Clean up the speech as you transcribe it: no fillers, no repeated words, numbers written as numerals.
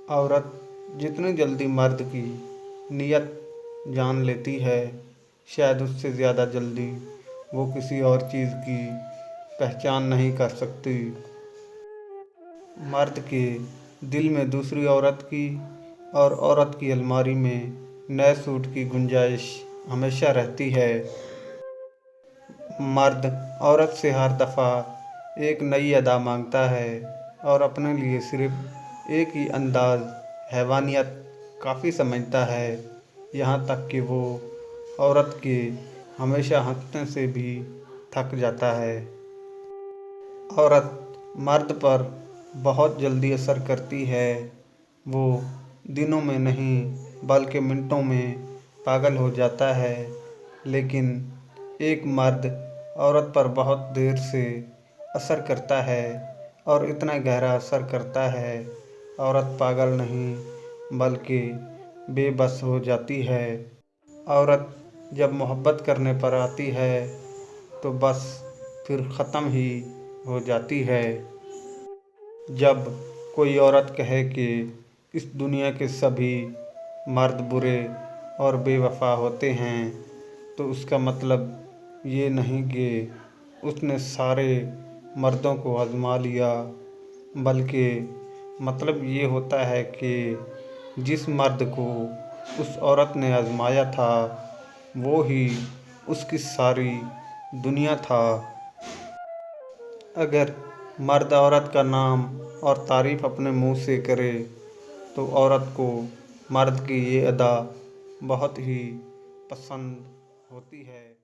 औरत जितनी जल्दी मर्द की नीयत जान लेती है, शायद उससे ज़्यादा जल्दी वो किसी और चीज़ की पहचान नहीं कर सकती। मर्द के दिल में दूसरी औरत की और औरत की अलमारी में नए सूट की गुंजाइश हमेशा रहती है। मर्द औरत से हर दफ़ा एक नई अदा मांगता है और अपने लिए सिर्फ एक ही अंदाज़ हैवानियत काफ़ी समझता है, यहाँ तक कि वो औरत के हमेशा हंसने से भी थक जाता है। औरत मर्द पर बहुत जल्दी असर करती है। वो दिनों में नहीं बल्कि मिनटों में पागल हो जाता है, लेकिन एक मर्द औरत पर बहुत देर से असर करता है और इतना गहरा असर करता है, औरत पागल नहीं बल्कि बेबस हो जाती है। औरत जब मोहब्बत करने पर आती है तो बस फिर ख़त्म ही हो जाती है। जब कोई औरत कहे कि इस दुनिया के सभी मर्द बुरे और बेवफा होते हैं, तो उसका मतलब ये नहीं कि उसने सारे मर्दों को आज़मा लिया, बल्कि मतलब ये होता है कि जिस मर्द को उस औरत ने आज़माया था, वो ही उसकी सारी दुनिया था। अगर मर्द औरत का नाम और तारीफ़ अपने मुंह से करे तो औरत को मर्द की ये अदा बहुत ही पसंद होती है।